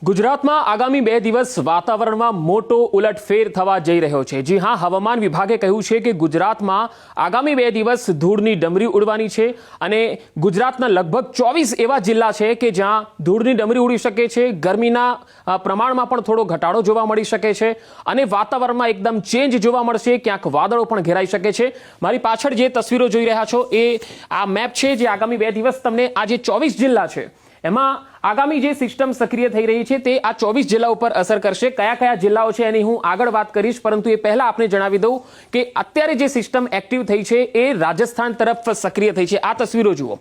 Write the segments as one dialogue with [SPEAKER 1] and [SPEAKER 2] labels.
[SPEAKER 1] ગુજરાતમાં આગામી 2 દિવસ વાતાવરણમાં મોટો ઉલટફેર થવા જઈ રહ્યો છે। જી હા, હવામાન વિભાગે કહ્યું છે કે ગુજરાતમાં આગામી 2 દિવસ ધૂળની ડમરી ઉડવાની છે અને ગુજરાતના લગભગ 24 એવા જિલ્લા છે કે જ્યાં ધૂળની ડમરી ઉડી શકે છે। ગરમીના પ્રમાણમાં પણ થોડો ઘટાડો જોવા મળી શકે છે અને વાતાવરણમાં એકદમ ચેન્જ જોવા મળશે। ક્યાંક વાદળો પણ ઘેરાઈ શકે છે। મારી પાછળ જે તસવીરો જોઈ રહ્યા છો એ આ મેપ છે જે આગામી 2 દિવસ તમને આ જે 24 જિલ્લા છે એમાં આગામી જે સિસ્ટમ સક્રિય થઈ રહી છે તે આ 24 જિલ્લા ઉપર અસર કરશે। કયા કયા જિલ્લાઓ છે એની હું આગળ વાત કરીશ, પરંતુ એ પહેલા આપને જણાવી દઉં કે અત્યારે જે સિસ્ટમ એક્ટિવ થઈ છે એ રાજસ્થાન તરફ સક્રિય થઈ છે। આ તસવીરો જુઓ,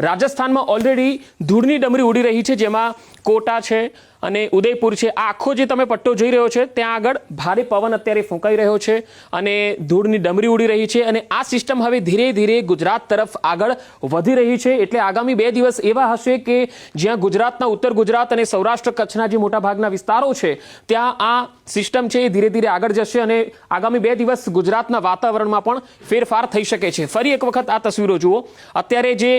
[SPEAKER 1] રાજસ્થાનમાં ઓલરેડી ધૂળની ડમરી ઉડી રહી છે, જેમાં કોટા છે અને ઉદયપુર છે। આ આખો જે તમે પટ્ટો જોઈ રહ્યો છે ત્યાં આગળ ભારે પવન અત્યારે ફૂંકાઈ રહ્યો છે અને ધૂળની ડમરી ઉડી રહી છે અને આ સિસ્ટમ હવે ધીરે ધીરે ગુજરાત તરફ આગળ વધી રહી છે। એટલે આગામી 2 દિવસ એવા હશે કે જ્યાં ગુજરાતના ઉત્તર ગુજરાત અને સૌરાષ્ટ્ર કચ્છના જે મોટા ભાગના વિસ્તારો છે ત્યાં આ સિસ્ટમ છે એ ધીરે ધીરે આગળ જશે અને આગામી 2 દિવસ ગુજરાતના વાતાવરણમાં પણ ફેરફાર થઈ શકે છે। ફરી એક વખત આ તસવીરો જુઓ, અત્યારે જે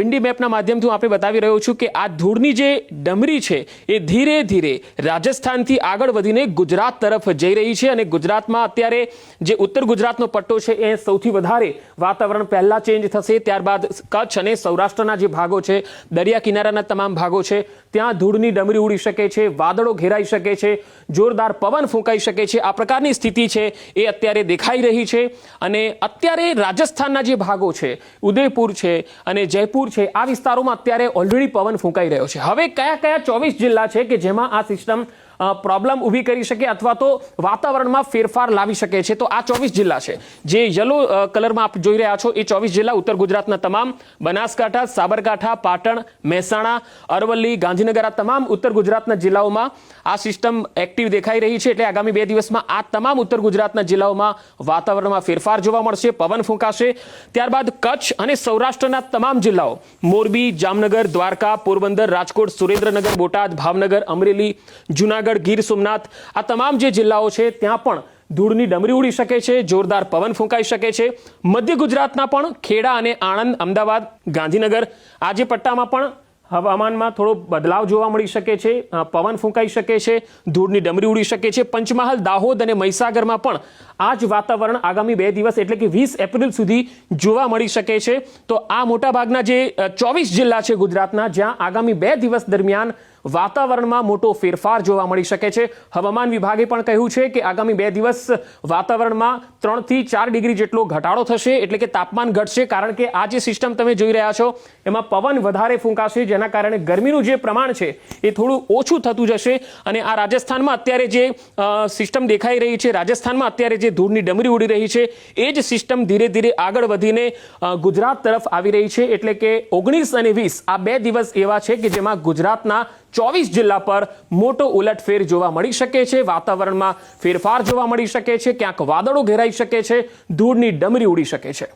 [SPEAKER 1] વિન્ડી મેપના માધ્યમથી હું આપણે બતાવી રહ્યો છું કે આ ધૂળની જે ડમરી છે એ ધીરે ધીરે રાજસ્થાનથી આગળ વધીને ગુજરાત તરફ જઈ રહી છે અને ગુજરાતમાં અત્યારે જે ઉત્તર ગુજરાતનો પટ્ટો છે એ સૌથી વધારે વાતાવરણ પહેલા ચેન્જ થશે, ત્યારબાદ કચ્છ અને સૌરાષ્ટ્રના જે ભાગો છે, દરિયા કિનારાના તમામ ભાગો છે ત્યાં ધૂળની ડમરી ઉડી શકે છે, વાદળો ઘેરાઈ શકે છે, જોરદાર પવન ફૂંકાઈ શકે છે। આ પ્રકારની સ્થિતિ છે એ અત્યારે દેખાઈ રહી છે અને અત્યારે રાજસ્થાનના જે ભાગો છે, ઉદયપુર છે અને જયપુર છે, આ વિસ્તારોમાં અત્યારે ઓલરેડી પવન ફૂંકાઈ રહ્યો છે। હવે કયા કયા 24 જિલ્લા છે કે જેમાં આ સિસ્ટમ પ્રોબ્લેમ ઊભી કરી શકે અથવા તો વાતાવરણમાં ફેરફાર લાવી શકે છે, તો આ 24 જિલ્લા છે જે યલો કલરમાં આપ જોઈ રહ્યા છો એ 24 જિલ્લા ઉત્તર ગુજરાતના તમામ, બનાસકાંઠા, સાબરકાંઠા, પાટણ, મહેસાણા, અરવલ્લી, ગાંધીનગર, આ તમામ ઉત્તર ગુજરાતના જિલ્લાઓમાં આ સિસ્ટમ એક્ટિવ દેખાઈ રહી છે। એટલે આગામી 2 દિવસમાં આ તમામ ઉત્તર ગુજરાતના જિલ્લાઓમાં વાતાવરણમાં ફેરફાર જોવા મળશે, પવન ફૂંકાશે। ત્યારબાદ કચ્છ અને સૌરાષ્ટ્રના તમામ જિલ્લાઓ, મોરબી, જામનગર, દ્વારકા, પોરબંદર, રાજકોટ, સુરેન્દ્રનગર, બોટાદ, ભાવનગર, અમરેલી, જુનાગઢ, ગીર સોમનાથ, આ તમામ જે જિલ્લાઓ છે ત્યાં પણ ધૂળની ડમરી ઉડી શકે છે, જોરદાર પવન ફૂંકાઈ શકે છે। મધ્ય ગુજરાતના પણ ખેડા અને આણંદ, અમદાવાદ, ગાંધીનગર, આ જે પટ્ટામાં પણ હવામાનમાં થોડો બદલાવ જોવા મળી શકે છે, પવન ફૂંકાઈ શકે છે, ધૂળની ડમરી ઉડી શકે છે। પંચમહાલ, દાહોદ અને મહીસાગરમાં પણ આ જ વાતાવરણ આગામી 2 દિવસ એટલે કે 20 એપ્રિલ સુધી જોવા મળી શકે છે। તો આ મોટાભાગના જે 24 જિલ્લા છે ગુજરાતના જ્યાં આગામી 2 દિવસ દરમિયાન વાતાવરણમાં મોટો ફેરફાર જોવા મળી શકે છે। હવામાન વિભાગે પણ કહ્યું છે કે આગામી 2 દિવસ વાતાવરણમાં 3 થી 4 ડિગ્રી જેટલો ઘટાડો થશે, એટલે કે તાપમાન ઘટશે, કારણ કે આ જે સિસ્ટમ તમે જોઈ રહ્યા છો એમાં પવન વધારે ફૂંકાશે, જેના કારણે ગરમીનું જે પ્રમાણ છે એ થોડું ઓછું થતું જશે અને આ રાજસ્થાનમાં અત્યારે જે સિસ્ટમ દેખાઈ રહી છે, રાજસ્થાનમાં અત્યારે જે ધૂળની ડમરી ઉડી રહી છે એ જ સિસ્ટમ ધીરે ધીરે આગળ વધીને ગુજરાત તરફ આવી રહી છે। એટલે કે 19 અને 20 આ 2 દિવસ એવા છે કે જેમાં ગુજરાતના 24 જિલ્લા પર મોટો ઉલટફેર જોવા મળી શકે છે, વાતાવરણમાં ફેરફાર જોવા મળી શકે છે, ક્યાંક વાદળો ઘેરાઈ શકે છે, ધૂળની ડમરી ઉડી શકે છે।